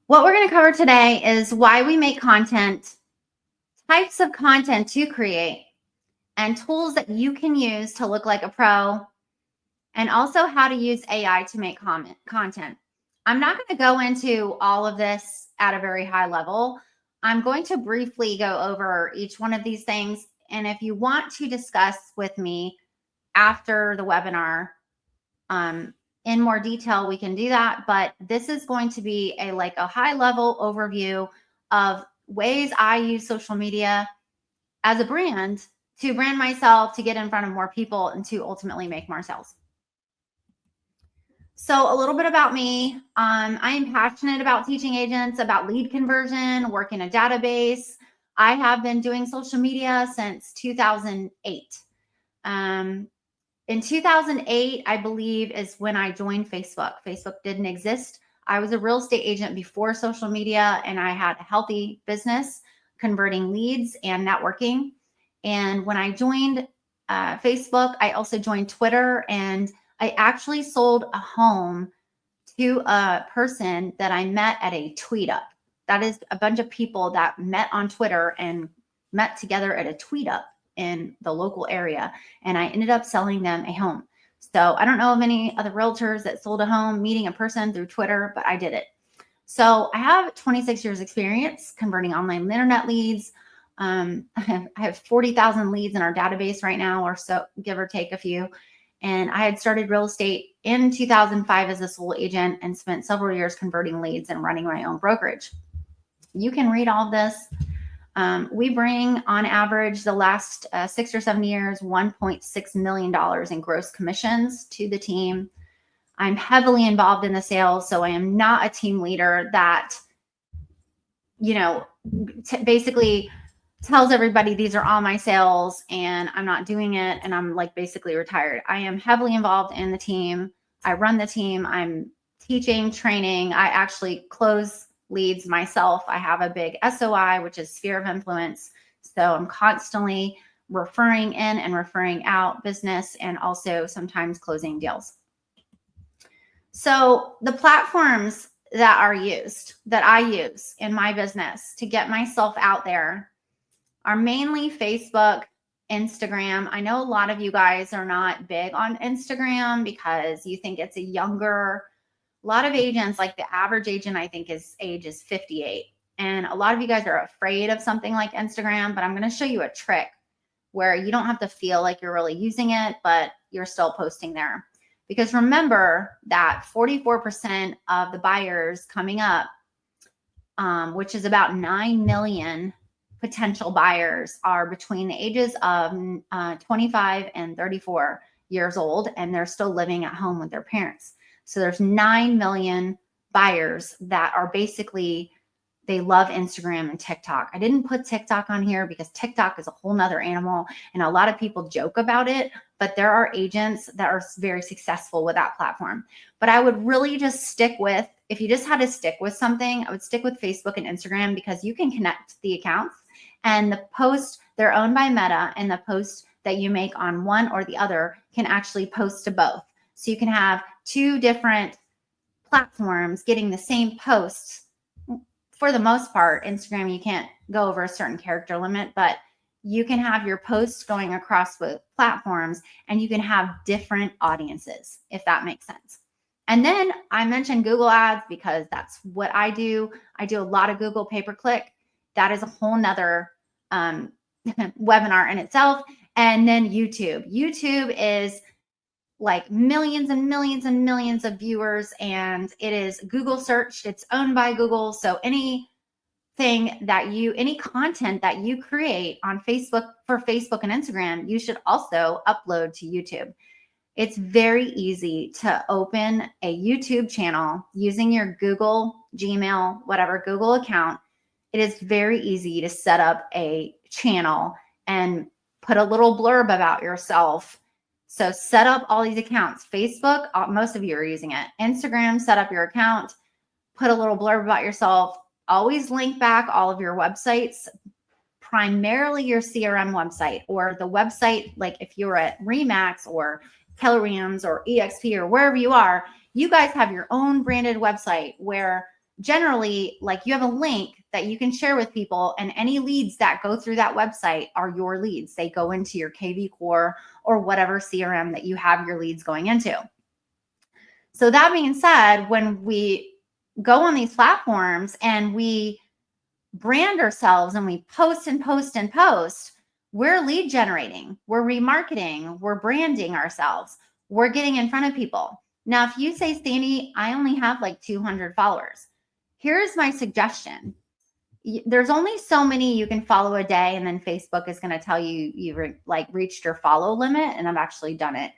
What we're going to cover today is why we make content, types of content to create, and tools that you can use to look like a pro, and also how to use AI to make content. I'm not going to go into all of this at a very high level. I'm going to briefly go over each one of these things. And if you want to discuss with me after the webinar, in more detail, we can do that. But this is going to be a high level overview of ways I use social media as a brand to brand myself, to get in front of more people, and to ultimately make more sales. So a little bit about me. I am passionate about teaching agents about lead conversion, work in a database. I have been doing social media since 2008. In 2008, I believe, is when I joined Facebook. Facebook didn't exist. I was a real estate agent before social media, and I had a healthy business converting leads and networking. And when I joined Facebook, I also joined Twitter, and I actually sold a home to a person that I met at a tweet up. That is a bunch of people that met on Twitter and met together at a tweet up in the local area. And I ended up selling them a home. So I don't know of any other realtors that sold a home meeting a person through Twitter, but I did it. So I have 26 years experience converting online internet leads. I have 40,000 leads in our database right now, or so, give or take a few. And I had started real estate in 2005 as a sole agent and spent several years converting leads and running my own brokerage. You can read all of this. We bring, on average, the last 6 or 7 years, $1.6 million in gross commissions to the team. I'm heavily involved in the sales, so I am not a team leader that, basically tells everybody these are all my sales and I'm not doing it and I'm basically retired. I am heavily involved in the team. I run the team. I'm teaching, training. I actually close leads myself. I have a big SOI, which is sphere of influence. So I'm constantly referring in and referring out business, and also sometimes closing deals. So the platforms that I use in my business to get myself out there are mainly Facebook, Instagram. I know a lot of you guys are not big on Instagram because you think it's a lot of agents, like the average agent, I think age is 58. And a lot of you guys are afraid of something like Instagram, but I'm going to show you a trick where you don't have to feel like you're really using it, but you're still posting there. Because remember that 44% of the buyers coming up, which is about 9 million potential buyers, are between the ages of 25 and 34 years old, and they're still living at home with their parents. So there's 9 million buyers that are basically, they love Instagram and TikTok. I didn't put TikTok on here because TikTok is a whole nother animal, and a lot of people joke about it, but there are agents that are very successful with that platform. But I would really just stick with, if you just had to stick with something, I would stick with Facebook and Instagram, because you can connect the accounts, and the post, they're owned by Meta, and the post that you make on one or the other can actually post to both. So you can have two different platforms getting the same posts. For the most part, Instagram, you can't go over a certain character limit, but you can have your posts going across with platforms, and you can have different audiences, if that makes sense. And then I mentioned Google Ads because that's what I do. I do a lot of Google pay-per-click. That is a whole nother webinar in itself. And then YouTube. YouTube is like millions and millions and millions of viewers, and it is Google searched. It's owned by Google. So any content that you create on Facebook, for Facebook and Instagram, you should also upload to YouTube. It's very easy to open a YouTube channel using your Google, Gmail, whatever Google account. It is very easy to set up a channel and put a little blurb about yourself. So set up all these accounts. Facebook, most of you are using it. Instagram, set up your account, put a little blurb about yourself. Always link back all of your websites, primarily your CRM website, or the website, like if you're at Remax or Keller Williams or EXP or wherever you are, you guys have your own branded website where generally, like, you have a link that you can share with people, and any leads that go through that website are your leads. They go into your KV Core or whatever CRM that you have your leads going into. So that being said, when we go on these platforms and we brand ourselves and we post and post and post, we're lead generating, we're remarketing, we're branding ourselves, we're getting in front of people. Now, if you say, Sandy, I only have like 200 followers, here's my suggestion. There's only so many you can follow a day, and then Facebook is going to tell you you've reached your follow limit, and I've actually done it.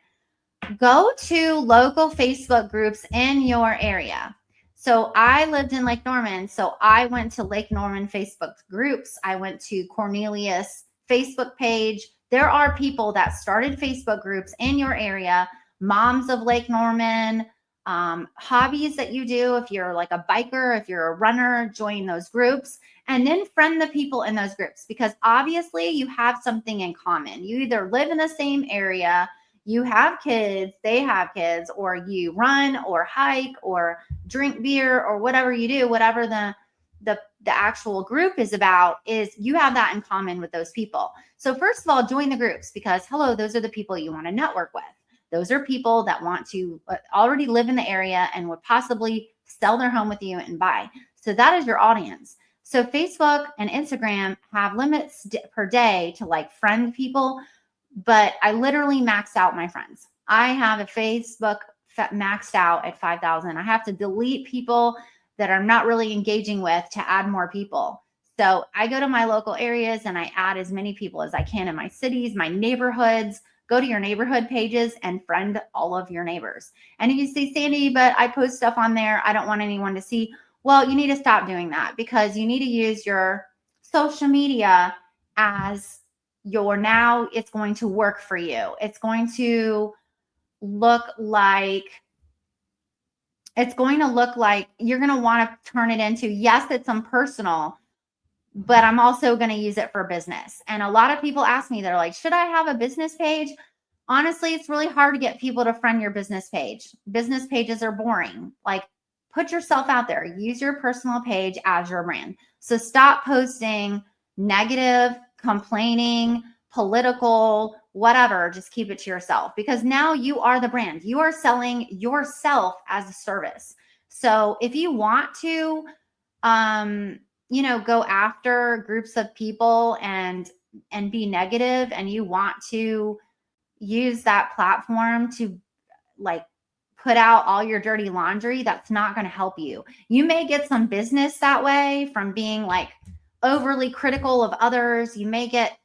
Go to local Facebook groups in your area. So I lived in Lake Norman, so I went to Lake Norman Facebook groups. I went to Cornelius Facebook page. There are people that started Facebook groups in your area, moms of Lake Norman, hobbies that you do. If you're like a biker, if you're a runner, join those groups, and then friend the people in those groups, because obviously you have something in common. You either live in the same area, you have kids, they have kids, or you run or hike or drink beer or whatever you do, whatever the actual group is about, is you have that in common with those people. So first of all, join the groups, because hello, those are the people you want to network with. Those are people that want to already live in the area and would possibly sell their home with you and buy. So that is your audience. So Facebook and Instagram have limits per day to like friend people, but I literally maxed out my friends. I have a Facebook maxed out at 5,000. I have to delete people that I'm not really engaging with to add more people. So I go to my local areas and I add as many people as I can in my cities, my neighborhoods. Go to your neighborhood pages and friend all of your neighbors. And if you say, Sandy, but I post stuff on there, I don't want anyone to see. Well, you need to stop doing that, because you need to use your social media as now it's going to work for you. It's going to look like you're going to want to turn it into, yes, it's some personal, but I'm also going to use it for business. And a lot of people ask me, they're like, should I have a business page? Honestly, it's really hard to get people to friend your business page. Business pages are boring. Like, put yourself out there. Use your personal page as your brand. So stop posting negative, complaining, political, whatever. Just keep it to yourself, because now you are the brand. You are selling yourself as a service. So if you want to, go after groups of people and be negative, and you want to use that platform to like put out all your dirty laundry, that's not going to help you. You may get some business that way from being like overly critical of others. You may get,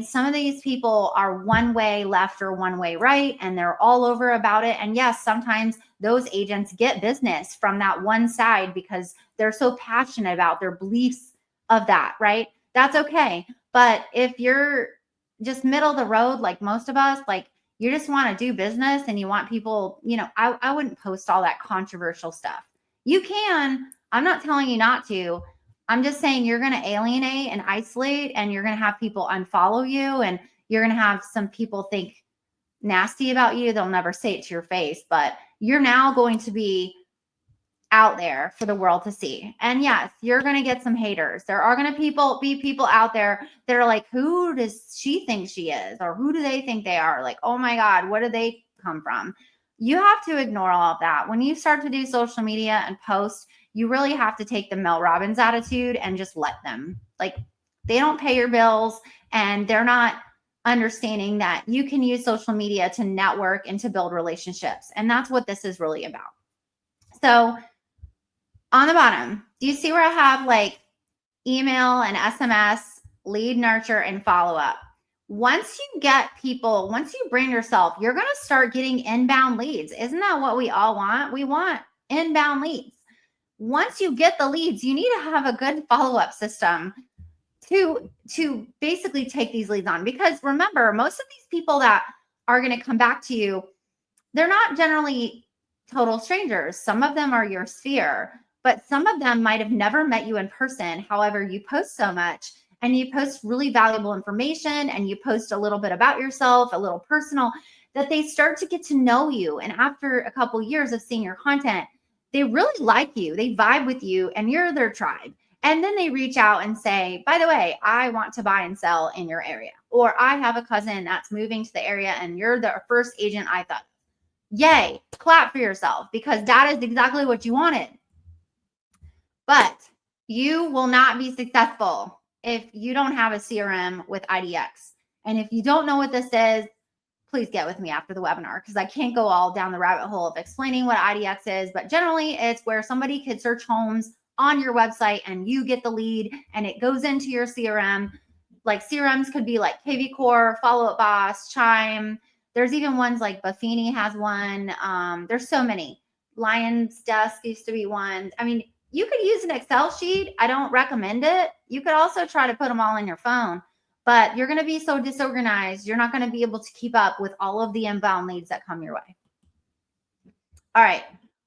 some of these people are one way left or one way right, and they're all over about it. And yes, sometimes those agents get business from that one side because they're so passionate about their beliefs of that, right? That's okay. But if you're just middle of the road, like most of us, like you just want to do business and you want people, I wouldn't post all that controversial stuff. You can. I'm not telling you not to. I'm just saying you're going to alienate and isolate, and you're going to have people unfollow you, and you're going to have some people think nasty about you. They'll never say it to your face, but you're now going to be out there for the world to see. And yes, you're going to get some haters. There are going to be people out there that are like, who does she think she is? Or who do they think they are? Like, oh my God, what do they come from? You have to ignore all of that. When you start to do social media and post, you really have to take the Mel Robbins attitude and just let them. Like, they don't pay your bills, and they're not understanding that you can use social media to network and to build relationships. And that's what this is really about. So on the bottom, do you see where I have like email and SMS, lead nurture, and follow up? Once you get people, once you brand yourself, you're going to start getting inbound leads. Isn't that what we all want? We want inbound leads. Once you get the leads, you need to have a good follow-up system to basically take these leads on. Because remember, most of these people that are going to come back to you, they're not generally total strangers. Some of them are your sphere, but some of them might have never met you in person. However, you post so much, and you post really valuable information, and you post a little bit about yourself, a little personal, that they start to get to know you. And after a couple of years of seeing your content, they really like you, they vibe with you, and you're their tribe. And then they reach out and say, by the way, I want to buy and sell in your area. Or I have a cousin that's moving to the area and you're the first agent I thought. Yay, clap for yourself, because that is exactly what you wanted. But you will not be successful if you don't have a CRM with IDX. And if you don't know what this is, please get with me after the webinar, because I can't go all down the rabbit hole of explaining what IDX is. But generally, it's where somebody could search homes on your website and you get the lead and it goes into your CRM. Like CRMs could be like KV Core, Follow Up Boss, Chime. There's even ones like Buffini has one. There's so many. Lion's Desk used to be one. I mean, you could use an Excel sheet. I don't recommend it. You could also try to put them all in your phone, but you're going to be so disorganized. You're not going to be able to keep up with all of the inbound leads that come your way. All right.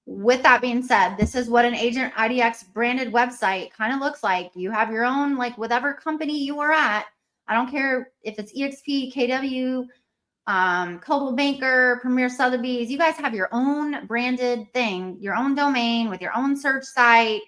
With that being said, this is what an Agent IDX branded website kind of looks like. You have your own, like whatever company you are at. I don't care if it's EXP, KW, Coldwell Banker, Premier Sotheby's. You guys have your own branded thing, your own domain with your own search site.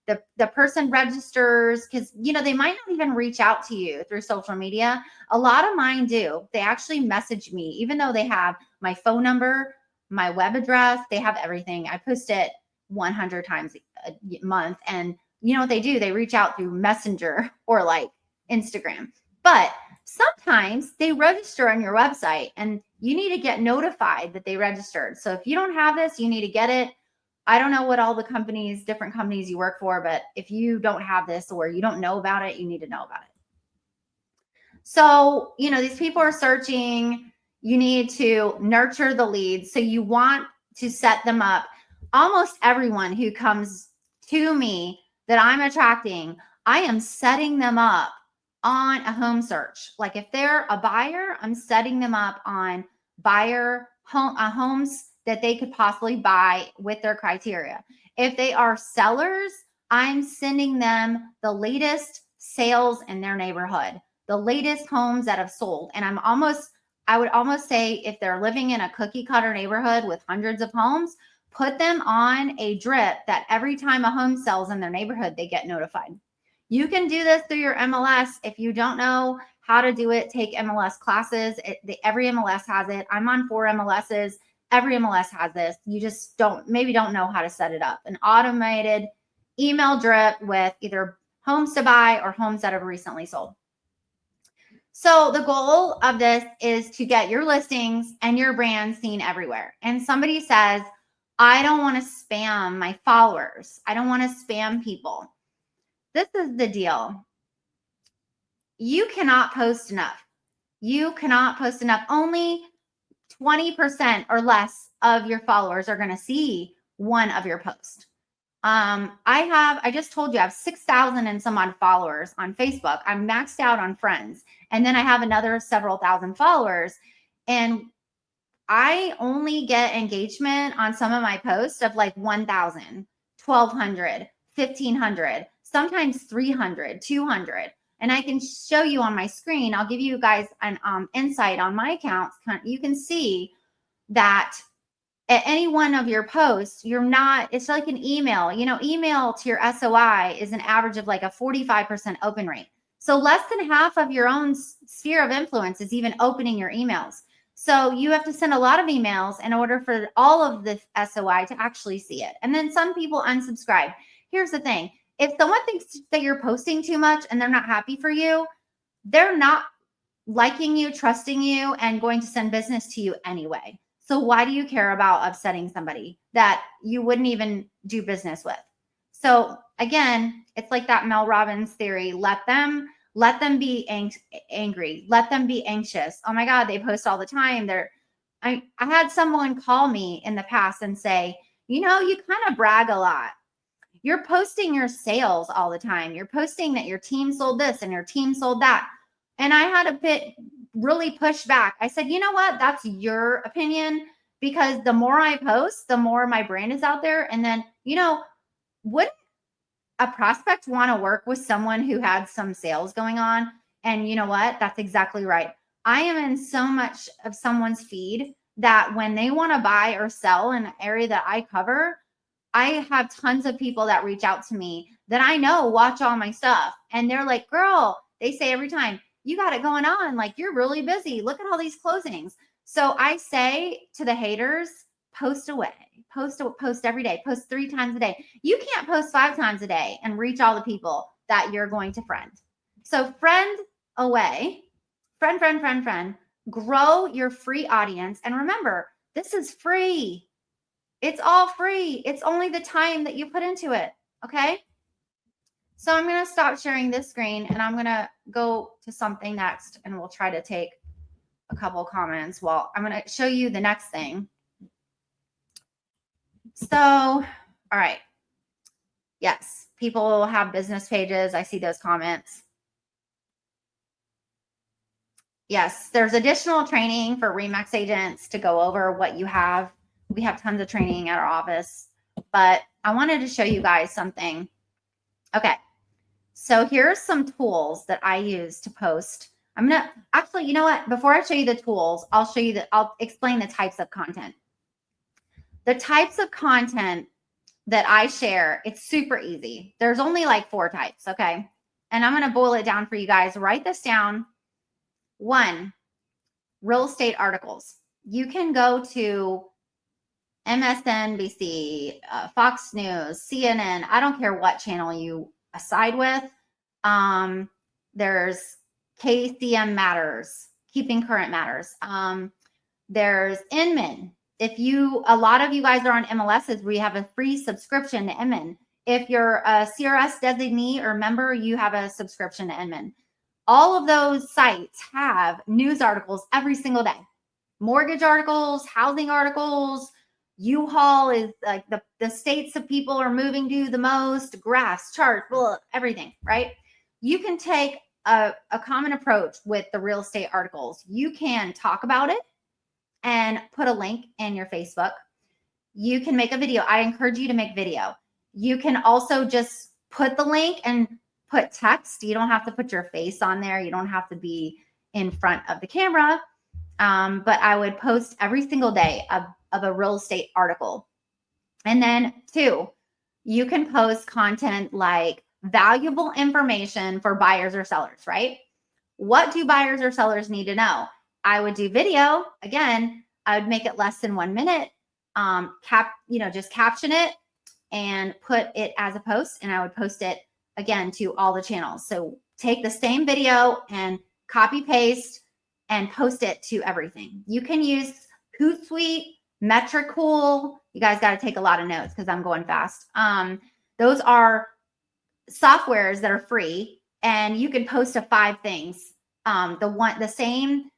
The person registers because, you know, they might not even reach out to you through social media. A lot of mine do. They actually message me, even though they have my phone number, my web address, they have everything. I post it 100 times a month. And you know what they do? They reach out through Messenger or like Instagram. But sometimes they register on your website and you need to get notified that they registered. So if you don't have this, you need to get it. I don't know what all the companies, different companies you work for, but if you don't have this or you don't know about it, you need to know about it. So, you know, these people are searching. You need to nurture the leads. So you want to set them up. Almost everyone who comes to me that I'm attracting, I am setting them up on a home search. Like if they're a buyer, I'm setting them up on buyer homes that they could possibly buy with their criteria. If they are sellers, I'm sending them the latest sales in their neighborhood, the latest homes that have sold. And I would almost say if they're living in a cookie cutter neighborhood with hundreds of homes, put them on a drip that every time a home sells in their neighborhood, they get notified. You can do this through your MLS. If you don't know how to do it, take MLS classes. Every MLS has it. I'm on 4 MLSs. Every MLS has this. You just maybe don't know how to set it up. An automated email drip with either homes to buy or homes that have recently sold. So the goal of this is to get your listings and your brand seen everywhere. And somebody says, I don't want to spam my followers. I don't want to spam people. This is the deal. You cannot post enough. You cannot post enough. Only 20% or less of your followers are going to see one of your posts. I just told you I have 6,000 and some odd followers on Facebook. I'm maxed out on friends. And then I have another several thousand followers. And I only get engagement on some of my posts of like 1,000, 1,200, 1,500, sometimes 300, 200. And I can show you on my screen. I'll give you guys an insight on my accounts. You can see that at any one of your posts, it's like an email. You know, email to your SOI is an average of like a 45% open rate. So less than half of your own sphere of influence is even opening your emails. So you have to send a lot of emails in order for all of the SOI to actually see it. And then some people unsubscribe. Here's the thing. If someone thinks that you're posting too much and they're not happy for you, they're not liking you, trusting you, and going to send business to you anyway. So why do you care about upsetting somebody that you wouldn't even do business with? So again, it's like that Mel Robbins theory. Let them be angry. Let them be anxious. Oh my God, they post all the time. I had someone call me in the past and say, you know, you kind of brag a lot. You're posting your sales all the time. You're posting that your team sold this and your team sold that. And I had a really push back. I said, you know what? That's your opinion, because the more I post, the more my brand is out there. And then, you know, wouldn't a prospect want to work with someone who had some sales going on? And you know what? That's exactly right. I am in so much of someone's feed that when they want to buy or sell in an area that I cover, I have tons of people that reach out to me that I know watch all my stuff. And they're like, girl, they say every time, you got it going on. Like, you're really busy. Look at all these closings. So I say to the haters, post away, post every day, post 3 times a day. You can't post 5 times a day and reach all the people that you're going to friend. So friend away, friend, grow your free audience. And remember, this is free. It's all free. It's only the time that you put into it. Okay. So I'm going to stop sharing this screen and I'm going to go to something next and we'll try to take a couple of comments. Well, I'm going to show you the next thing. So, all right. Yes. People have business pages. I see those comments. Yes. There's additional training for RE/MAX agents to go over what you have. We have tons of training at our office, but I wanted to show you guys something. Okay. So here's some tools that I use to post. I'm going to actually, you know what? Before I show you the tools, I'll explain the types of content. The types of content that I share, it's super easy. There's only like 4 types. Okay. And I'm going to boil it down for you guys. Write this down. 1, real estate articles. You can go to MSNBC, Fox News, CNN. I don't care what channel you side with. There's KCM Matters, Keeping Current Matters. There's Inman. A lot of you guys are on MLSs, we have a free subscription to Inman. If you're a CRS designee or member, you have a subscription to Inman. All of those sites have news articles every single day. Mortgage articles, housing articles, U-Haul is like the states that people are moving to the most, graphs, charts, blah, everything, right? You can take a common approach with the real estate articles. You can talk about it and put a link in your Facebook. You can make a video. I encourage you to make video. You can also just put the link and put text. You don't have to put your face on there. You don't have to be in front of the camera. But I would post every single day of a real estate article. And then 2, you can post content like valuable information for buyers or sellers, right? What do buyers or sellers need to know? I would do video. Again, I would make it less than 1 minute. Just caption it and put it as a post. And I would post it again to all the channels. So take the same video and copy paste and post it to everything. You can use Hootsuite, Metricool. You guys got to take a lot of notes because I'm going fast. Those are softwares that are free, and you can post to 5 things. The same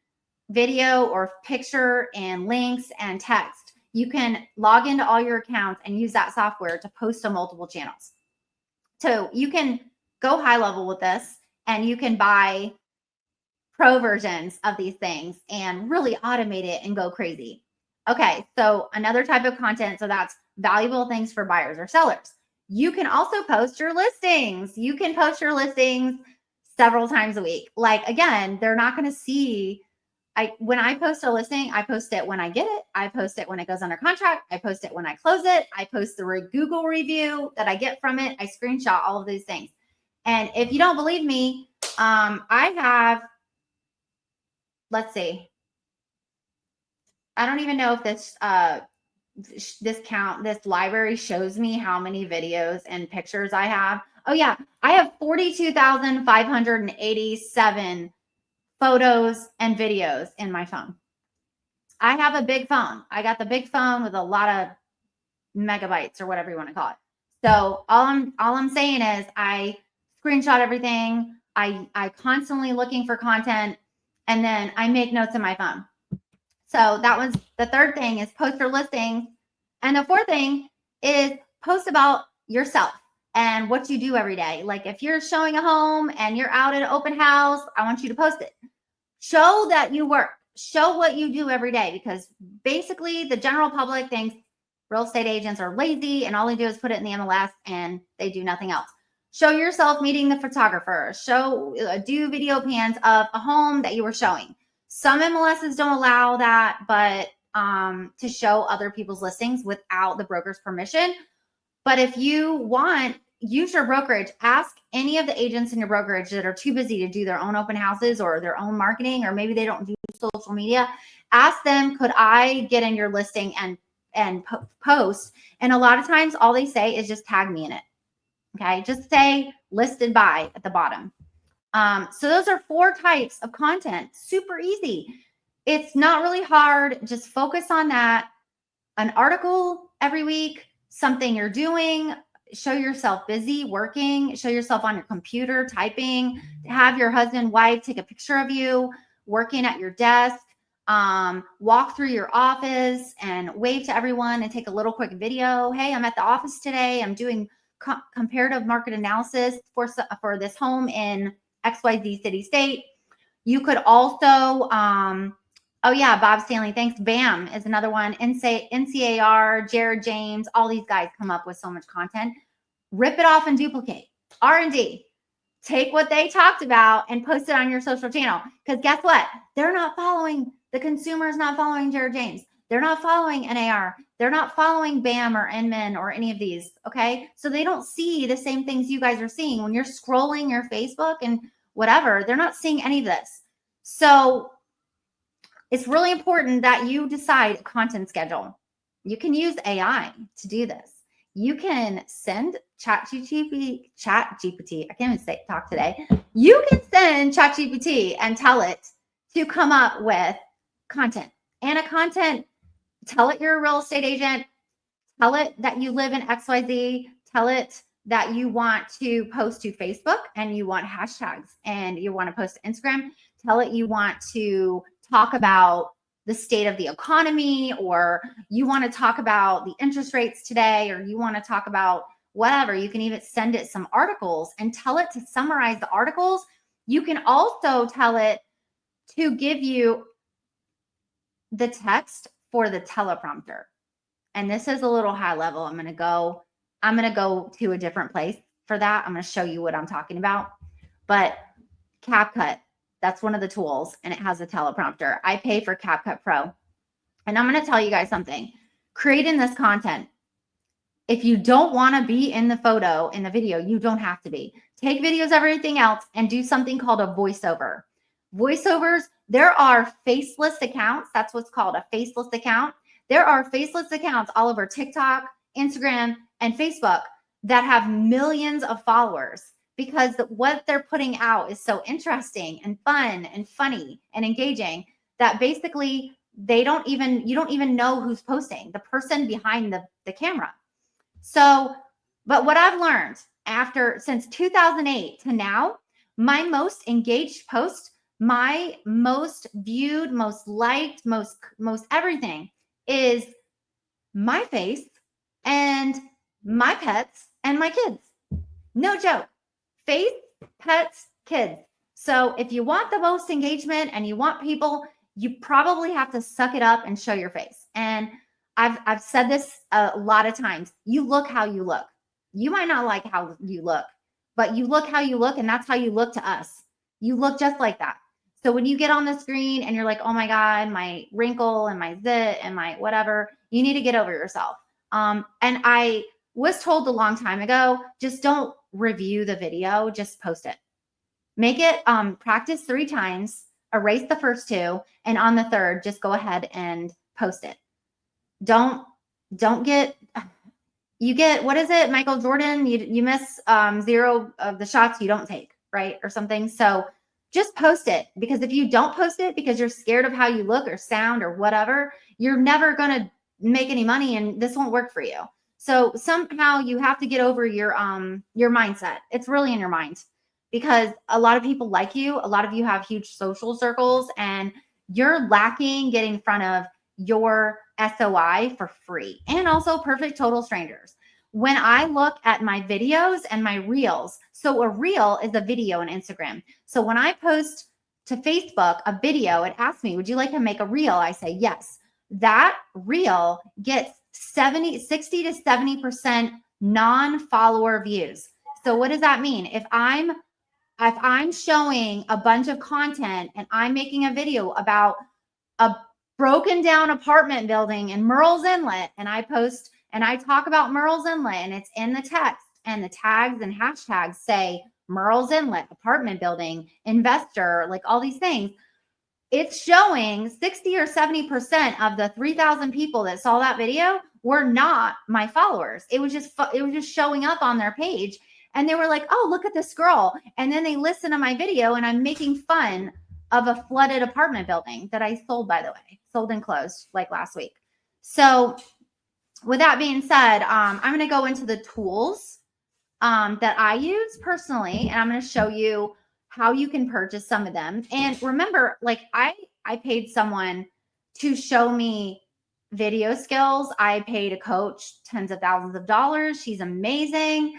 video or picture and links and text. You can log into all your accounts and use that software to post to multiple channels. So you can go high level with this, and you can buy pro versions of these things and really automate it and go crazy. Okay, so another type of content, so that's valuable things for buyers or sellers. You can also post your listings. You can post your listings several times a week. Like, again, they're not going to see, when I post a listing, I post it when I get it. I post it when it goes under contract. I post it when I close it. I post the Google review that I get from it. I screenshot all of these things. And if you don't believe me, I have, let's see. I don't even know if this library shows me how many videos and pictures I have. Oh yeah, I have 42,587 photos and videos in my phone. I have a big phone. I got the big phone with a lot of megabytes or whatever you want to call it. So all I'm saying is I screenshot everything. I constantly looking for content, and then I make notes in my phone. So that was the 3rd thing, is post your listings. And the 4th thing is post about yourself and what you do every day. Like if you're showing a home and you're out at an open house, I want you to post it. Show that you work. Show what you do every day, because basically the general public thinks real estate agents are lazy and all they do is put it in the MLS and they do nothing else. Show yourself meeting the photographer. Do video pans of a home that you were showing. Some MLSs don't allow that, but to show other people's listings without the broker's permission. But if you want, use your brokerage. Ask any of the agents in your brokerage that are too busy to do their own open houses or their own marketing, or maybe they don't do social media. Ask them, could I get in your listing and post? And a lot of times all they say is just tag me in it. Okay. Just say listed by at the bottom. So those are 4 types of content. Super easy. It's not really hard. Just focus on that. An article every week, something you're doing, show yourself busy working, show yourself on your computer typing, have your husband, wife take a picture of you working at your desk, walk through your office and wave to everyone and take a little quick video. Hey, I'm at the office today. I'm doing comparative market analysis for this home in XYZ city state. You could also, oh yeah, Bob Stanley, thanks. BAM is another one. NCAR, Jared James, all these guys come up with so much content. Rip it off and duplicate. R&D. Take what they talked about and post it on your social channel. Because guess what? They're not following, the consumer is not following Jared James. They're not following NAR. They're not following BAM or Inman or any of these, okay? So they don't see the same things you guys are seeing. When you're scrolling your Facebook and whatever, they're not seeing any of this. So it's really important that you decide a content schedule. You can use AI to do this. You can send ChatGPT, I can't even talk today. You can send ChatGPT and tell it to come up with content. And a content, tell it you're a real estate agent. Tell it that you live in XYZ. Tell it that you want to post to Facebook and you want hashtags and you want to post to Instagram. Tell it you want to talk about the state of the economy, or you want to talk about the interest rates today, or you want to talk about whatever. You can even send it some articles and tell it to summarize the articles. You can also tell it to give you the text for the teleprompter. And this is a little high level. I'm going to go to a different place for that. I'm going to show you what I'm talking about. But CapCut, that's one of the tools, and it has a teleprompter. I pay for CapCut Pro. And I'm going to tell you guys something. Creating this content, if you don't want to be in the photo, in the video, you don't have to be. Take videos of everything else and do something called a voiceover. Voiceovers, there are faceless accounts. That's what's called a faceless account. There are faceless accounts all over TikTok, Instagram, and Facebook that have millions of followers, because what they're putting out is so interesting and fun and funny and engaging that basically you don't even know who's posting, the person behind the camera. So, but what I've learned since 2008 to now, my most engaged post, my most viewed, most liked, most everything is my face and my pets and my kids. No joke. Face, pets, kids. So if you want the most engagement and you want people, you probably have to suck it up and show your face. And I've said this a lot of times. You look how you look. You might not like how you look, but you look how you look, and that's how you look to us. You look just like that. So when you get on the screen and you're like, oh my God, my wrinkle and my zit and my whatever, you need to get over yourself. And I was told a long time ago, just don't review the video, just post it. Make it practice 3 times, erase the first 2, and on the 3rd, just go ahead and post it. Don't get, you get, what is it, Michael Jordan? You miss 0 of the shots you don't take, right? Or something. So just post it, because if you don't post it because you're scared of how you look or sound or whatever, you're never going to make any money, and this won't work for you. So somehow you have to get over your mindset. It's really in your mind, because a lot of people like you. A lot of you have huge social circles, and you're lacking getting in front of your SOI for free, and also perfect total strangers. When I look at my videos and my reels, so a reel is a video on Instagram. So when I post to Facebook a video, it asks me, would you like to make a reel? I say yes. That reel gets 60 to 70% non-follower views. So what does that mean? If I'm showing a bunch of content and I'm making a video about a broken down apartment building in Murrells Inlet, and I post And I talk about Merle's Inlet and it's in the text, and the tags and hashtags say Merle's Inlet, apartment building, investor, like all these things. It's showing 60 or 70% of the 3,000 people that saw that video were not my followers. It was just showing up on their page. And they were like, oh, look at this girl. And then they listen to my video, and I'm making fun of a flooded apartment building that I sold, by the way, sold and closed like last week. So with that being said, I'm going to go into the tools that I use personally, and I'm going to show you how you can purchase some of them. And remember, like I paid someone to show me video skills. I paid a coach tens of thousands of dollars. She's amazing.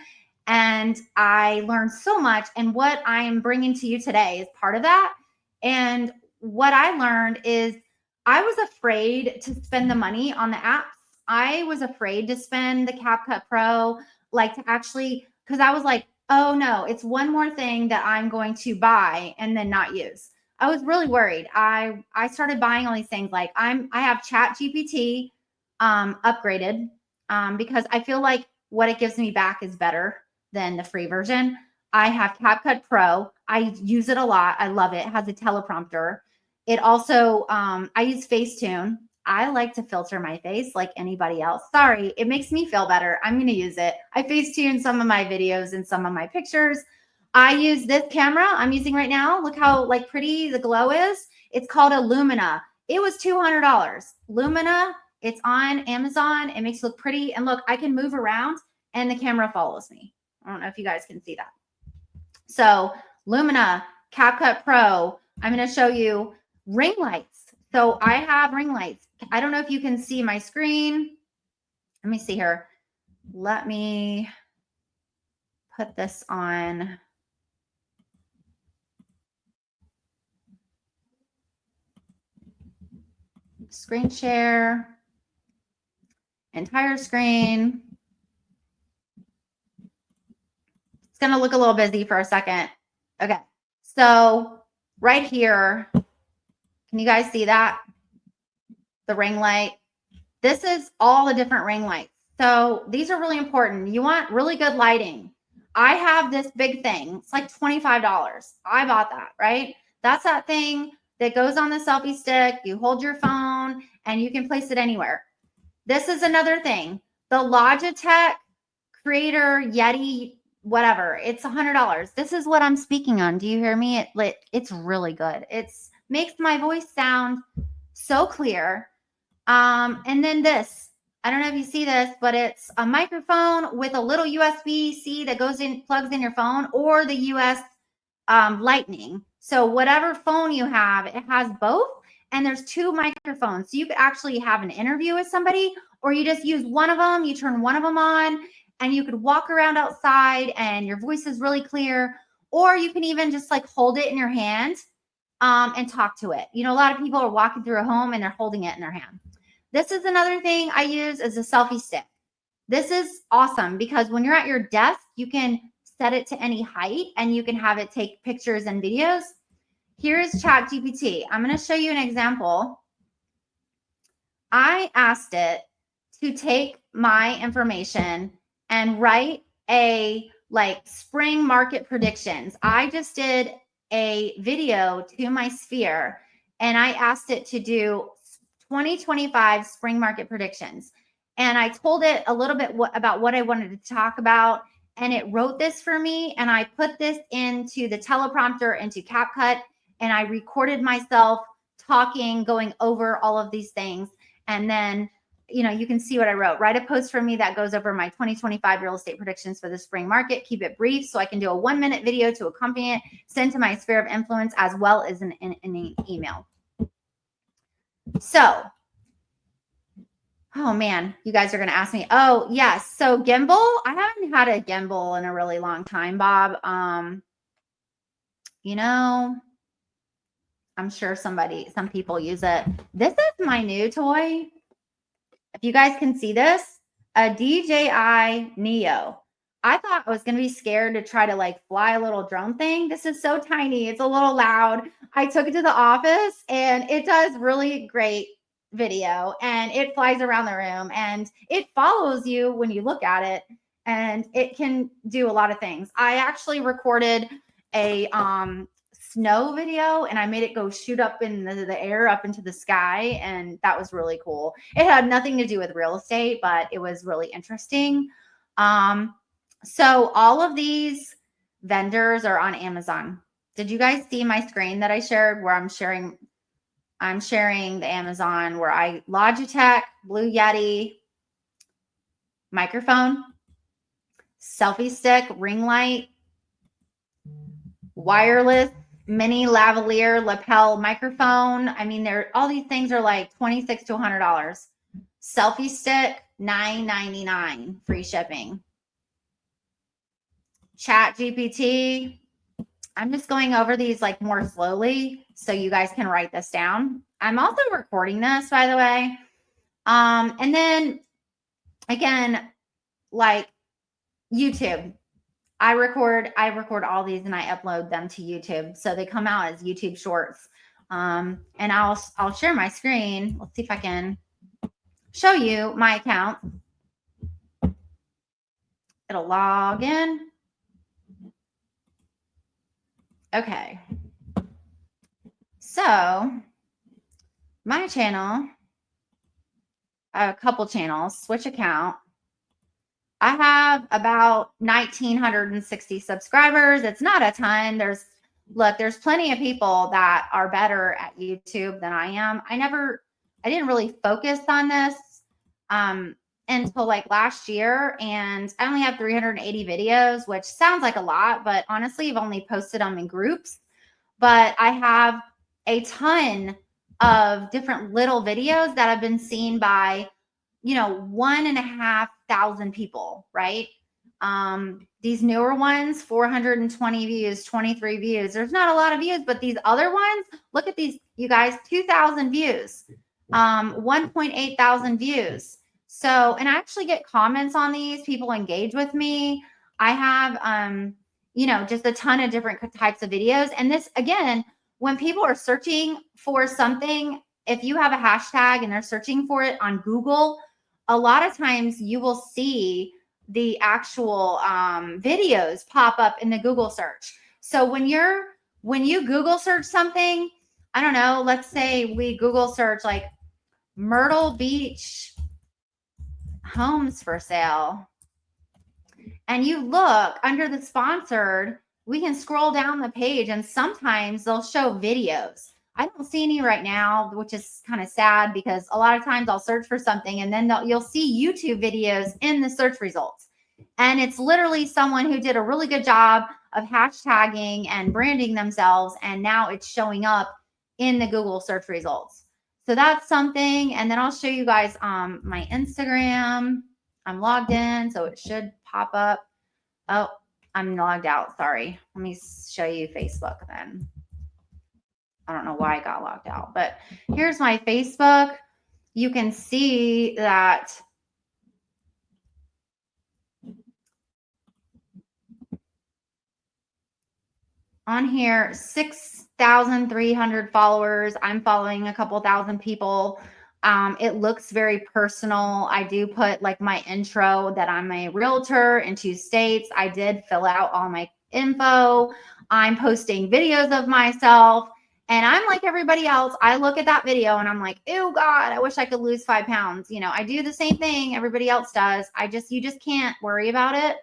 And I learned so much. And what I'm bringing to you today is part of that. And what I learned is I was afraid to spend the money on the apps. I was afraid to spend the CapCut Pro, like to actually, because I was like, oh no, it's one more thing that I'm going to buy and then not use. I was really worried. I started buying all these things. Like I have Chat GPT upgraded because I feel like what it gives me back is better than the free version. I have CapCut Pro. I use it a lot. I love it. It has a teleprompter. It also, I use Facetune. I like to filter my face like anybody else. Sorry, it makes me feel better. I'm going to use it. I Facetune some of my videos and some of my pictures. I use this camera I'm using right now. Look how like pretty the glow is. It's called a Lumina. It was $200. Lumina, it's on Amazon. It makes it look pretty. And look, I can move around and the camera follows me. I don't know if you guys can see that. So Lumina, CapCut Pro. I'm going to show you ring lights. So I have ring lights. I don't know if you can see my screen. Let me see here. Let me put this on. Screen share. Entire screen. It's going to look a little busy for a second. Okay. So right here, can you guys see that? The ring light. This is all the different ring lights. So these are really important. You want really good lighting. I have this big thing. It's like $25. I bought that, right? That's that thing that goes on the selfie stick. You hold your phone and you can place it anywhere. This is another thing. The Logitech Creator Yeti, whatever. It's $100. This is what I'm speaking on. Do you hear me? It's really good. It's makes my voice sound so clear. And then this, I don't know if you see this, but it's a microphone with a little USB-C that goes in, plugs in your phone, or the US Lightning. So whatever phone you have, it has both. And there's two microphones. So you could actually have an interview with somebody, or you just use one of them. You turn one of them on and you could walk around outside and your voice is really clear. Or you can even just like hold it in your hand and talk to it. You know, a lot of people are walking through a home and they're holding it in their hand. This is another thing I use as a selfie stick. This is awesome because when you're at your desk, you can set it to any height and you can have it take pictures and videos. Here's ChatGPT. I'm going to show you an example. I asked it to take my information and write a like spring market predictions. I just did a video to my sphere and I asked it to do 2025 spring market predictions. And I told it a little bit about what I wanted to talk about. And it wrote this for me. And I put this into the teleprompter, into CapCut, and I recorded myself talking, going over all of these things. And then, you know, you can see what I wrote. Write a post for me that goes over my 2025 real estate predictions for the spring market. Keep it brief so I can do a 1-minute video to accompany it, send to my sphere of influence, as well as an email. So, oh man, you guys are going to ask me, oh yes. So gimbal, I haven't had a gimbal in a really long time, Bob. You know, I'm sure some people use it. This is my new toy. If you guys can see this, a DJI Neo. I thought I was going to be scared to try to like fly a little drone thing. This is so tiny. It's a little loud. I took it to the office and it does really great video and it flies around the room and it follows you when you look at it, and it can do a lot of things. I actually recorded a snow video and I made it go shoot up in the air up into the sky, and that was really cool. It had nothing to do with real estate, but it was really interesting. So all of these vendors are on Amazon. Did you guys see my screen that I shared where I'm sharing the Amazon where I Logitech, Blue Yeti, microphone, selfie stick, ring light, wireless, mini lavalier lapel microphone. I mean, all these things are like $26 to $100. Selfie stick, $9.99, free shipping. Chat GPT. I'm just going over these like more slowly so you guys can write this down. I'm also recording this, by the way. And then again, like YouTube. I record all these and I upload them to YouTube. So they come out as YouTube shorts. And I'll share my screen. Let's see if I can show you my account. It'll log in. Okay. So my channel, I have a couple channels, switch account. I have about 1,960 subscribers. It's not a ton. There's plenty of people that are better at YouTube than I am. I didn't really focus on this until like last year, and I only have 380 videos, which sounds like a lot, but honestly, I've only posted them in groups. But I have a ton of different little videos that have been seen by 1,500 people, right? These newer ones, 420 views, 23 views. There's not a lot of views, but these other ones, look at these, you guys, 2,000 views, 1.8 thousand views. So, and I actually get comments on these. People engage with me. I have, just a ton of different types of videos. And this, again, when people are searching for something, if you have a hashtag and they're searching for it on Google, a lot of times you will see the actual videos pop up in the Google search. So when you Google search something, I don't know, let's say we Google search like Myrtle Beach homes for sale, and you look under the sponsored, we can scroll down the page and sometimes they'll show videos. I don't see any right now, which is kind of sad because a lot of times I'll search for something and then you'll see YouTube videos in the search results. And it's literally someone who did a really good job of hashtagging and branding themselves. And now it's showing up in the Google search results. So that's something. And then I'll show you guys my Instagram. I'm logged in, so it should pop up. Oh, I'm logged out. Sorry. Let me show you Facebook then. I don't know why I got logged out, but here's my Facebook. You can see that on here, 6,300 followers. I'm following a couple thousand people. It looks very personal. I do put like my intro that I'm a realtor in 2 states. I did fill out all my info. I'm posting videos of myself. And I'm like everybody else. I look at that video and I'm like, oh God, I wish I could lose 5 pounds. I do the same thing everybody else does. You just can't worry about it.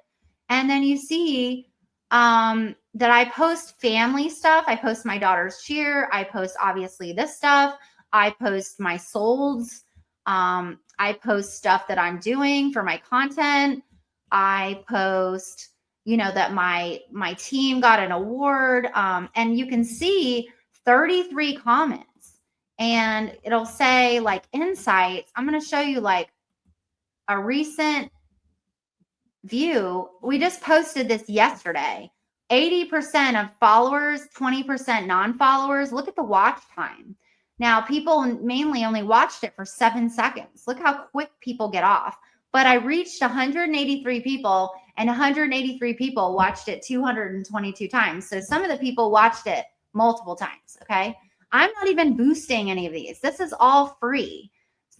And then you see that I post family stuff. I post my daughter's cheer. I post obviously this stuff. I post my solds. I post stuff that I'm doing for my content. I post, that my team got an award. And you can see 33 comments, and it'll say like insights. I'm going to show you like a recent view. We just posted this yesterday. 80% of followers, 20% non-followers. Look at the watch time. Now, people mainly only watched it for 7 seconds. Look how quick people get off. But I reached 183 people, and 183 people watched it 222 times. So some of the people watched it multiple times. Okay. I'm not even boosting any of these. This is all free.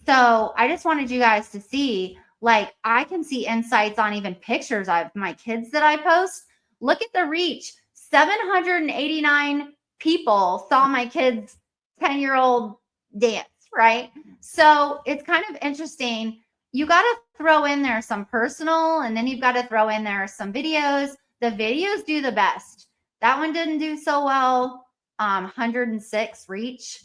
So I just wanted you guys to see, like, I can see insights on even pictures of my kids that I post. Look at the reach. 789 people saw my kids' 10-year-old dance, right? So it's kind of interesting. You got to throw in there some personal, and then you've got to throw in there some videos. The videos do the best. That one didn't do so well. 106 reach.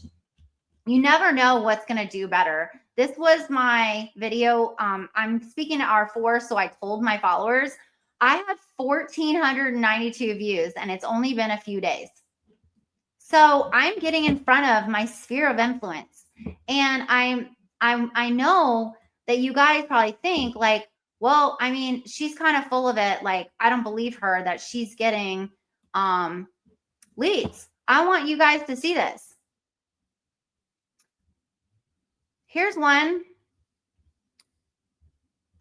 You never know what's going to do better. This was my video. I'm speaking to R4, so I told my followers I had 1,492 views, and it's only been a few days. So I'm getting in front of my sphere of influence, and I know that you guys probably think like, well, I mean, she's kind of full of it. Like, I don't believe her that she's getting leads. I want you guys to see this. Here's one.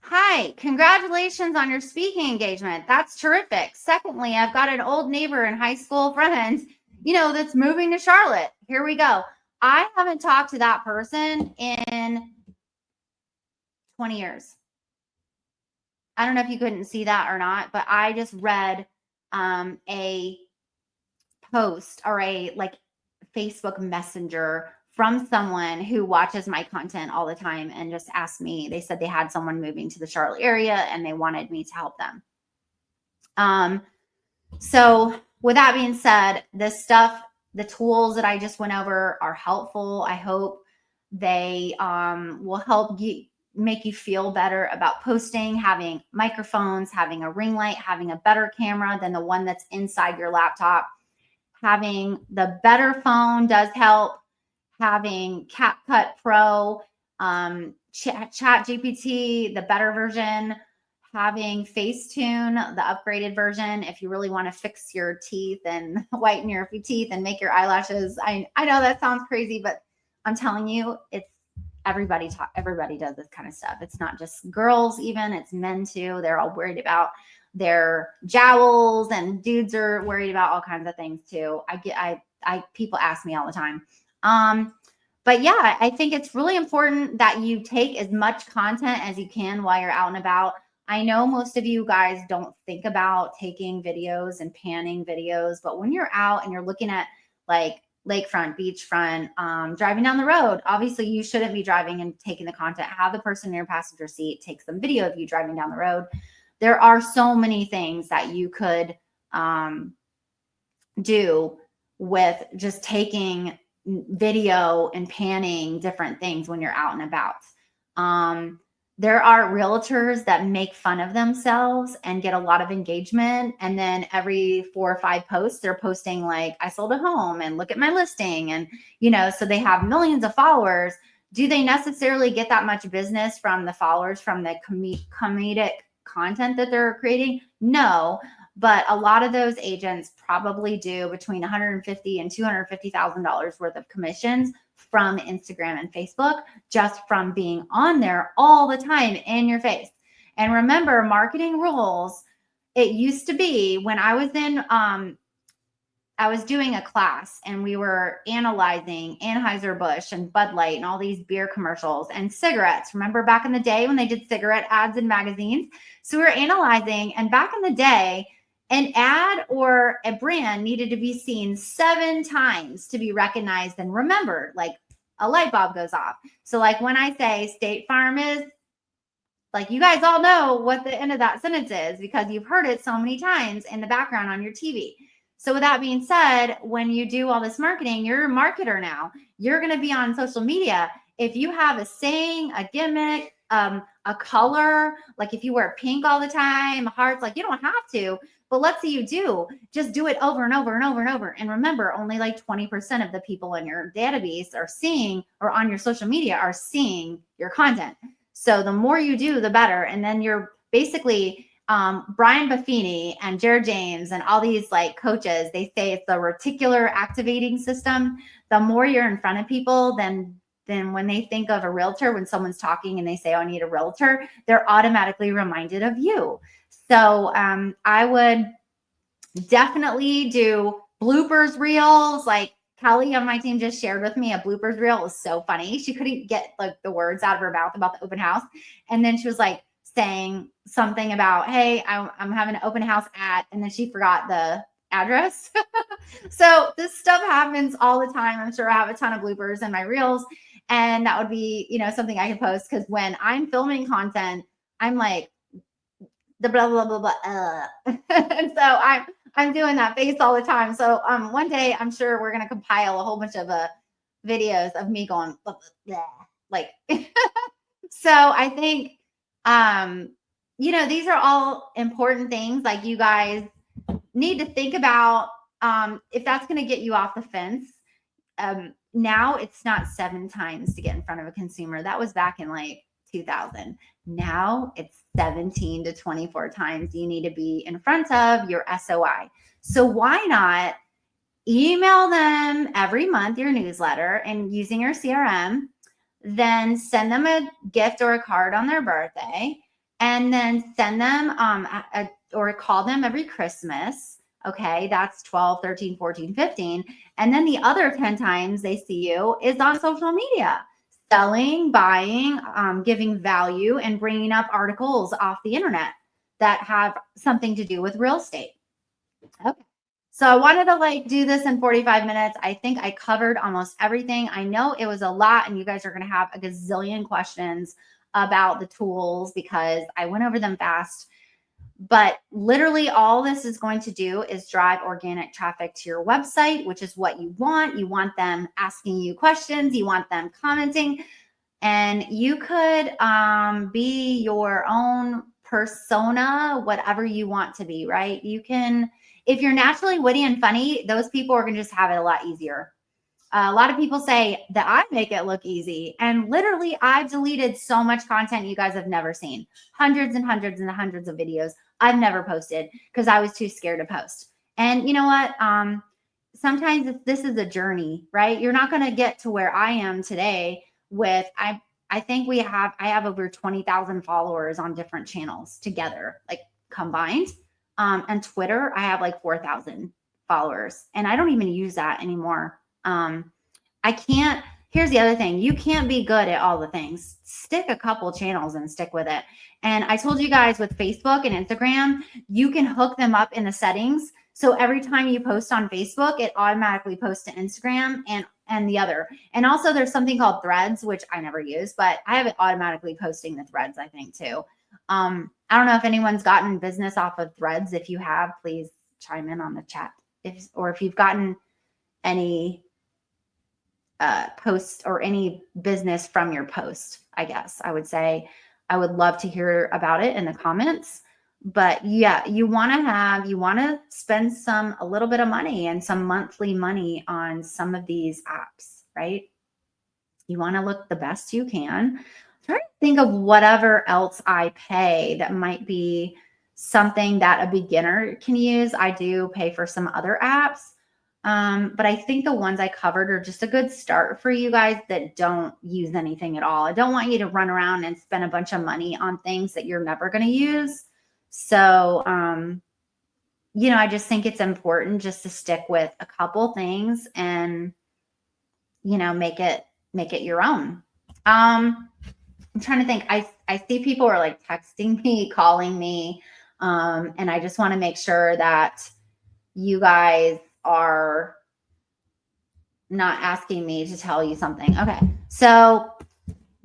Hi, congratulations on your speaking engagement. That's terrific. Secondly, I've got an old neighbor and high school friend, that's moving to Charlotte. Here we go. I haven't talked to that person in 20 years. I don't know if you couldn't see that or not, but I just read a post or a Facebook Messenger from someone who watches my content all the time and just asked me. They said they had someone moving to the Charlotte area and they wanted me to help them. So with that being said, this stuff, the tools that I just went over are helpful. I hope they will help you, make you feel better about posting, having microphones, having a ring light, having a better camera than the one that's inside your laptop. Having the better phone does help. Having CapCut Pro, Chat GPT, the better version, having Facetune, the upgraded version, if you really want to fix your teeth and whiten your teeth and make your eyelashes. I know that sounds crazy, but I'm telling you, it's everybody does this kind of stuff. It's not just girls, even it's men too. They're all worried about their jowls, and dudes are worried about all kinds of things too. People ask me all the time. But yeah, I think it's really important that you take as much content as you can while you're out and about. I know most of you guys don't think about taking videos and panning videos, but when you're out and you're looking at like lakefront, beachfront, driving down the road, obviously you shouldn't be driving and taking the content. Have the person in your passenger seat take some video of you driving down the road. There are so many things that you could do with just taking video and panning different things when you're out and about. There are realtors that make fun of themselves and get a lot of engagement. And then every 4 or 5 posts, they're posting like, I sold a home and look at my listing. And, so they have millions of followers. Do they necessarily get that much business from the followers, from the comedic content that they're creating? No. But a lot of those agents probably do between $150,000 and $250,000 worth of commissions from Instagram and Facebook, just from being on there all the time in your face. And remember, marketing rules, it used to be when I was I was doing a class and we were analyzing Anheuser-Busch and Bud Light and all these beer commercials and cigarettes. Remember back in the day when they did cigarette ads in magazines? So we were analyzing, and back in the day, an ad or a brand needed to be seen 7 times to be recognized and remembered, like a light bulb goes off. So like when I say State Farm is, like you guys all know what the end of that sentence is because you've heard it so many times in the background on your TV. So with that being said, when you do all this marketing, you're a marketer now. You're going to be on social media. If you have a saying, a gimmick, a color, like if you wear pink all the time, hearts, like you don't have to, but let's say you do, just do it over and over and over and over. And remember, only like 20% of the people in your database are seeing, or on your social media are seeing your content. So the more you do, the better. And then you're basically, Brian Buffini and Jared James and all these like coaches, they say it's the reticular activating system. The more you're in front of people, then when they think of a realtor, when someone's talking and they say, oh, I need a realtor, they're automatically reminded of you. So I would definitely do bloopers reels, like Kelly on my team just shared with me a bloopers reel. It was so funny. She couldn't get like the words out of her mouth about the open house. And then she was like saying something about, hey, I'm having an open house at, and then she forgot the address. So this stuff happens all the time. I'm sure I have a ton of bloopers in my reels, and that would be, something I can post, because when I'm filming content, I'm like the blah blah blah blah. And so I'm doing that face all the time. So one day I'm sure we're gonna compile a whole bunch of videos of me going blah, blah, blah, like. So I think these are all important things. Like, you guys need to think about if that's going to get you off the fence. Now it's not 7 times to get in front of a consumer. That was back in like 2000. Now it's 17 to 24 times you need to be in front of your SOI. So why not email them every month your newsletter and using your CRM, then send them a gift or a card on their birthday, and then send them or call them every Christmas. Okay, that's 12, 13, 14, 15. And then the other 10 times they see you is on social media, selling, buying, giving value, and bringing up articles off the internet that have something to do with real estate. Okay. So I wanted to do this in 45 minutes. I think I covered almost everything. I know it was a lot, and you guys are going to have a gazillion questions about the tools because I went over them fast. But literally all this is going to do is drive organic traffic to your website, which is what you want. You want them asking you questions. You want them commenting. And you could be your own persona, whatever you want to be, right? You can, if you're naturally witty and funny, those people are going to just have it a lot easier. A lot of people say that I make it look easy. And literally, I've deleted so much content you guys have never seen. Hundreds and hundreds and hundreds of videos I've never posted because I was too scared to post. And you know what? Sometimes this is a journey, right? You're not going to get to where I am today with, I think I have over 20,000 followers on different channels together, like combined. And Twitter, I have like 4,000 followers, and I don't even use that anymore. Here's the other thing. You can't be good at all the things. Stick a couple channels and stick with it. And I told you guys with Facebook and Instagram, you can hook them up in the settings. So every time you post on Facebook, it automatically posts to Instagram and the other. And also there's something called Threads, which I never use, but I have it automatically posting the Threads, I think too. I don't know if anyone's gotten business off of Threads. If you have, please chime in on the chat. If you've gotten any posts or any business from your post, I guess I would say I would love to hear about it in the comments. But yeah, you want to spend a little bit of money and some monthly money on some of these apps, right? You want to look the best you can. Try to think of whatever else I pay that might be something that a beginner can use. I do pay for some other apps. But I think the ones I covered are just a good start for you guys that don't use anything at all. I don't want you to run around and spend a bunch of money on things that you're never going to use. So, I just think it's important just to stick with a couple things and, make it your own. I'm trying to think. I see people are like texting me, calling me, and I just want to make sure that you guys are not asking me to tell you something. Okay. So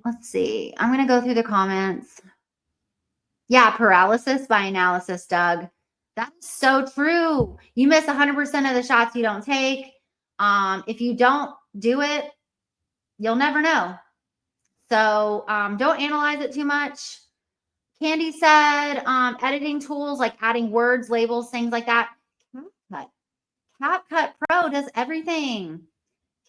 let's see. I'm going to go through the comments. Yeah. Paralysis by analysis, Doug. That's so true. You miss 100% of the shots you don't take. If you don't do it, you'll never know. So don't analyze it too much. Candy said editing tools like adding words, labels, things like that. CapCut Pro does everything.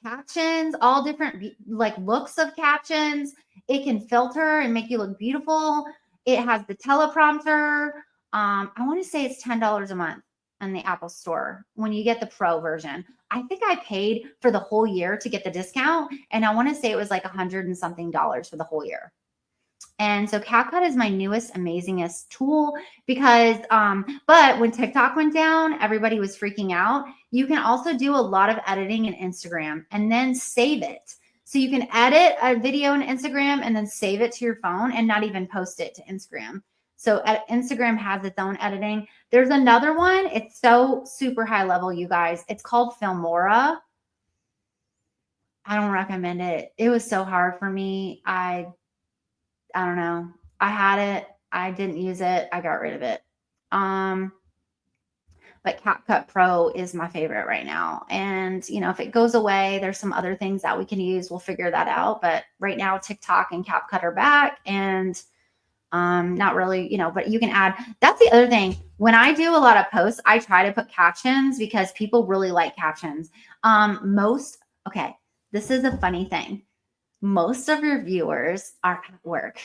Captions, all different looks of captions. It can filter and make you look beautiful. It has the teleprompter. I want to say it's $10 a month in the Apple Store when you get the Pro version. I think I paid for the whole year to get the discount, and I want to say it was like $100 and something for the whole year. And so CapCut is my newest, amazingest tool because, but when TikTok went down, everybody was freaking out. You can also do a lot of editing in Instagram and then save it. So you can edit a video in Instagram and then save it to your phone and not even post it to Instagram. So Instagram has its own editing. There's another one. It's so super high level, you guys. It's called Filmora. I don't recommend it. It was so hard for me. I don't know. I had it. I didn't use it. I got rid of it. But CapCut Pro is my favorite right now. And, you know, if it goes away, there's some other things that we can use. We'll figure that out. But right now, TikTok and CapCut are back, and not really, you know, but you can add. That's the other thing. When I do a lot of posts, I try to put captions because people really like captions. Okay, this is a funny thing. Most of your viewers are at work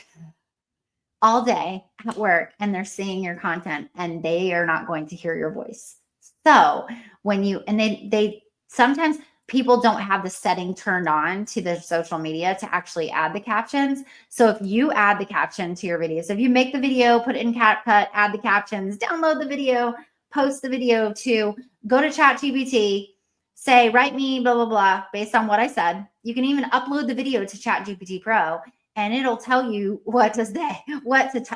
all day at work, and they're seeing your content, and they are not going to hear your voice. So when you, and they sometimes people don't have the setting turned on to their social media to actually add the captions. So if you add the caption to your video, so if you make the video, put it in CapCut, add the captions, download the video, post the video to go to ChatGPT, say, write me blah, blah, blah, based on what I said. You can even upload the video to ChatGPT Pro, and it'll tell you what to say,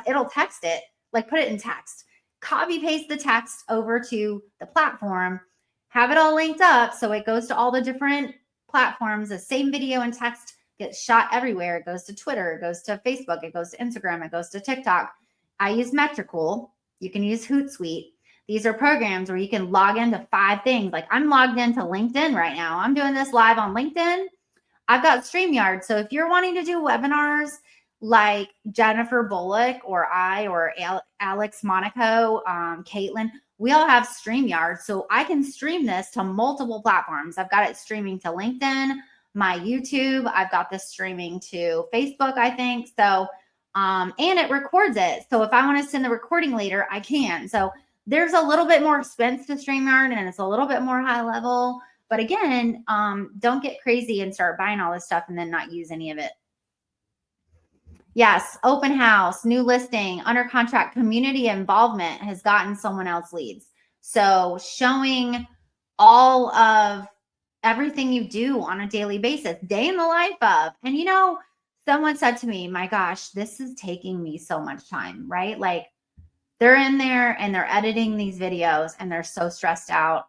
it'll text it, like put it in text, copy paste the text over to the platform, have it all linked up so it goes to all the different platforms. The same video and text gets shot everywhere. It goes to Twitter, it goes to Facebook, it goes to Instagram, it goes to TikTok. I use Metricool. You can use Hootsuite. These are programs where you can log into 5 things. Like I'm logged into LinkedIn right now. I'm doing this live on LinkedIn. I've got StreamYard. So if you're wanting to do webinars like Jennifer Bullock or I or Alex Monaco, Caitlin, we all have StreamYard. So I can stream this to multiple platforms. I've got it streaming to LinkedIn, my YouTube. I've got this streaming to Facebook, I think. So, and it records it. So if I want to send the recording later, I can. So there's a little bit more expense to StreamYard, and it's a little bit more high level. But again, don't get crazy and start buying all this stuff and then not use any of it. Yes, open house, new listing, under contract, community involvement has gotten someone else leads. So showing all of everything you do on a daily basis, day in the life of. And you know, someone said to me, my gosh, this is taking me so much time, right? Like they're in there and they're editing these videos and they're so stressed out.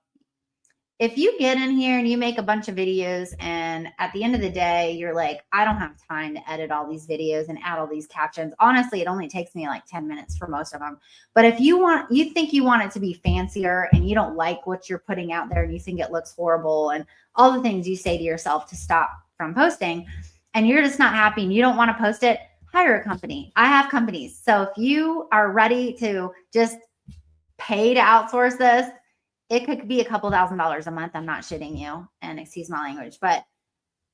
If you get in here and you make a bunch of videos and at the end of the day, you're like, I don't have time to edit all these videos and add all these captions. Honestly, it only takes me like 10 minutes for most of them. But if you think you want it to be fancier and you don't like what you're putting out there and you think it looks horrible and all the things you say to yourself to stop from posting, and you're just not happy and you don't want to post it, hire a company. I have companies. So if you are ready to just pay to outsource this, it could be a couple $1,000s a month. I'm not shitting you, and excuse my language, but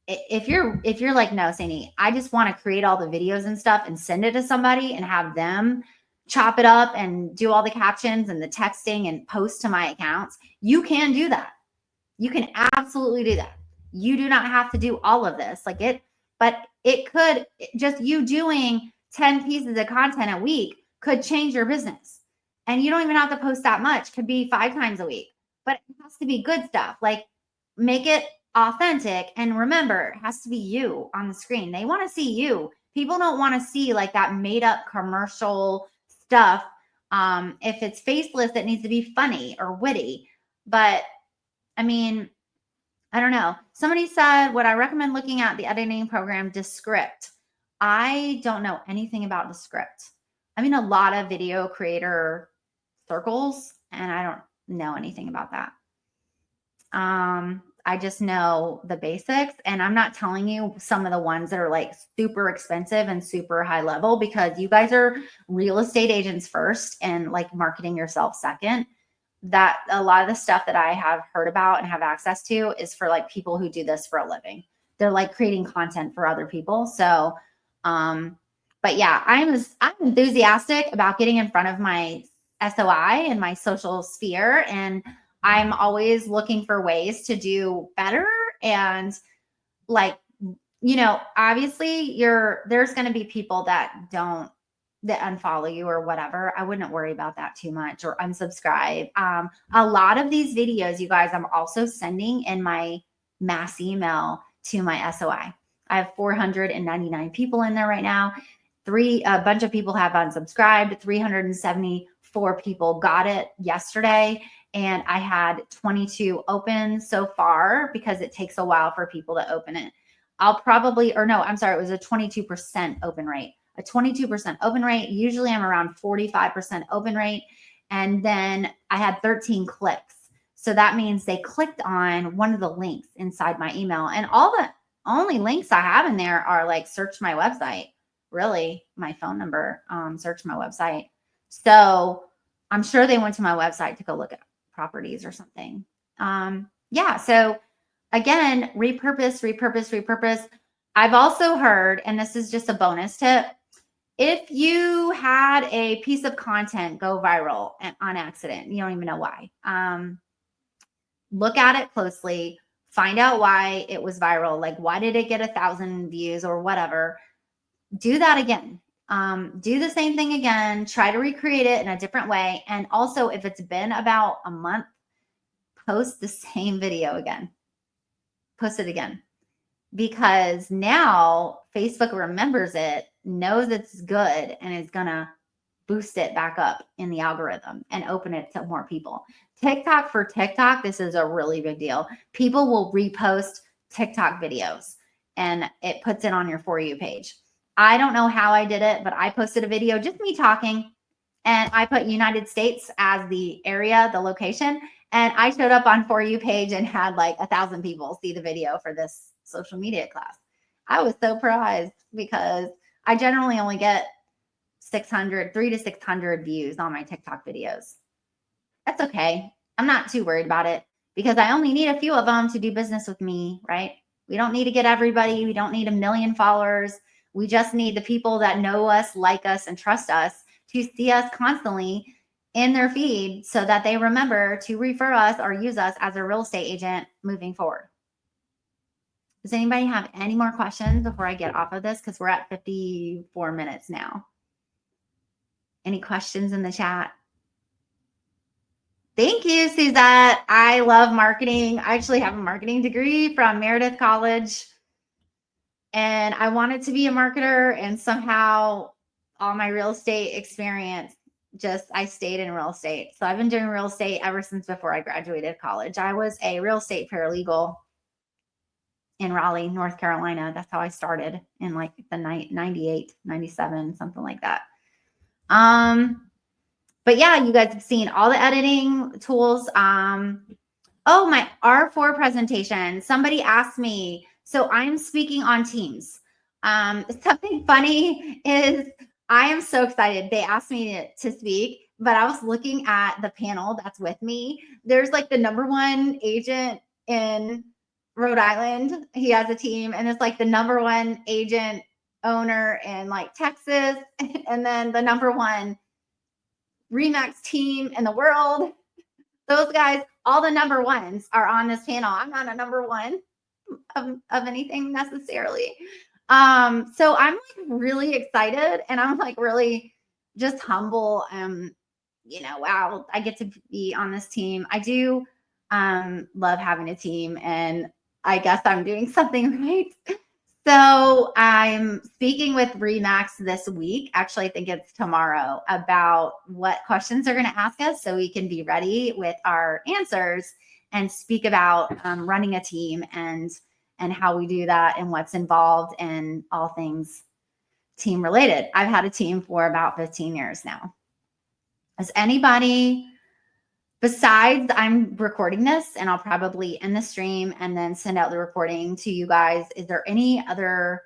if you're like, no, Sandy, I just want to create all the videos and stuff and send it to somebody and have them chop it up and do all the captions and the texting and post to my accounts, you can do that. You can absolutely do that. You do not have to do all of this, but it could, just you doing 10 pieces of content a week could change your business. And you don't even have to post that much. Could be 5 times a week, but it has to be good stuff. Like make it authentic. And remember, it has to be you on the screen. They want to see you. People don't want to see like that made up commercial stuff. If it's faceless, it needs to be funny or witty. But I mean, I don't know. Somebody said, would I recommend looking at the editing program Descript? I don't know anything about Descript. I'm in a lot of video creator circles, and I don't know anything about that. I just know the basics, and I'm not telling you some of the ones that are like super expensive and super high level, because you guys are real estate agents first and like marketing yourself second. That a lot of the stuff that I have heard about and have access to is for like people who do this for a living. They're like creating content for other people. So, but yeah, I'm enthusiastic about getting in front of my SOI and my social sphere. And I'm always looking for ways to do better and like obviously there's going to be people that unfollow you or whatever. I wouldn't worry about that too much or unsubscribe. A lot of these videos, you guys, I'm also sending in my mass email to my SOI. I have 499 people in there right now. A bunch of people have unsubscribed. 374 people got it yesterday. And I had 22 open so far because it takes a while for people to open it. It was a 22% open rate. A 22% open rate. Usually I'm around 45% open rate. And then I had 13 clicks. So that means they clicked on one of the links inside my email. And all the only links I have in there are like search my website, really my phone number, search my website. So I'm sure they went to my website to go look at properties or something. So again, repurpose. I've also heard, and this is just a bonus tip, if you had a piece of content go viral on accident, you don't even know why, look at it closely, find out why it was viral. Like, why did it get 1,000 views or whatever? Do that again. Do the same thing again. Try to recreate it in a different way. And also, if it's been about a month, post the same video again. Post it again. Because now Facebook remembers it, knows it's good, and is going to boost it back up in the algorithm and open it to more people. For TikTok, this is a really big deal. People will repost TikTok videos and it puts it on your For You page. I don't know how I did it, but I posted a video, just me talking, and I put United States as the area, the location, and I showed up on For You page and had like 1,000 people see the video for this social media class. I was so surprised because I generally only get 300 to 600 views on my TikTok videos. That's okay. I'm not too worried about it because I only need a few of them to do business with me, right? We don't need to get everybody. We don't need 1 million followers. We just need the people that know us, like us, and trust us to see us constantly in their feed so that they remember to refer us or use us as a real estate agent moving forward. Does anybody have any more questions before I get off of this? Because we're at 54 minutes now. Any questions in the chat? Thank you, Suzette. I love marketing. I actually have a marketing degree from Meredith College. And I wanted to be a marketer, and somehow all my real estate experience, I stayed in real estate. So I've been doing real estate ever since before I graduated college. I was a real estate paralegal in Raleigh, North Carolina. That's how I started in like the 98, 97, something like that. But yeah, you guys have seen all the editing tools. My R4 presentation. Somebody asked me, so I'm speaking on Teams. Something funny is I am so excited. They asked me to speak, but I was looking at the panel that's with me. There's like the #1 agent in Rhode Island. He has a team, and it's like the #1 agent owner in like Texas, and then the #1 Remax team in the world. Those guys, all the #1s are on this panel. I'm not a #1 of anything necessarily. So I'm like really excited, and I'm like really just humble. Wow, I get to be on this team. I do love having a team, and I guess I'm doing something right. So I'm speaking with Remax this week. Actually, I think it's tomorrow, about what questions they're going to ask us so we can be ready with our answers and speak about running a team and how we do that and what's involved and all things team related. I've had a team for about 15 years now. Is anybody, besides I'm recording this and I'll probably end the stream and then send out the recording to you guys, is there any other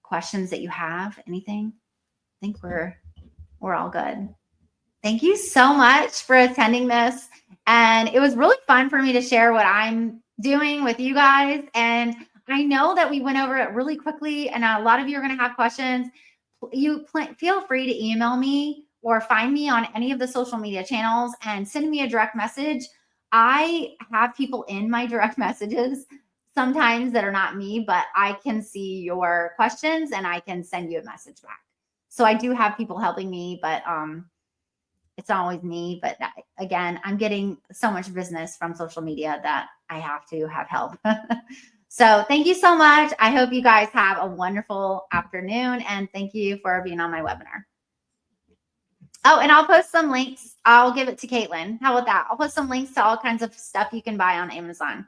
questions that you have? Anything? I think we're all good. Thank you so much for attending this. And it was really fun for me to share what I'm doing with you guys. And I know that we went over it really quickly, and a lot of you are going to have questions. Feel free to email me or find me on any of the social media channels and send me a direct message. I have people in my direct messages. sometimes that are not me, but I can see your questions and I can send you a message back. So I do have people helping me, but it's not always me. But again, I'm getting so much business from social media that I have to have help. So thank you so much. I hope you guys have a wonderful afternoon, and thank you for being on my webinar. Oh, and I'll post some links. I'll give it to Caitlin. How about that? I'll post some links to all kinds of stuff you can buy on Amazon.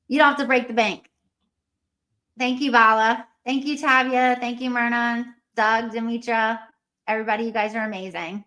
You don't have to break the bank. Thank you, Vala. Thank you, Tavia. Thank you, Myrna, Doug, Demetra. Everybody, you guys are amazing.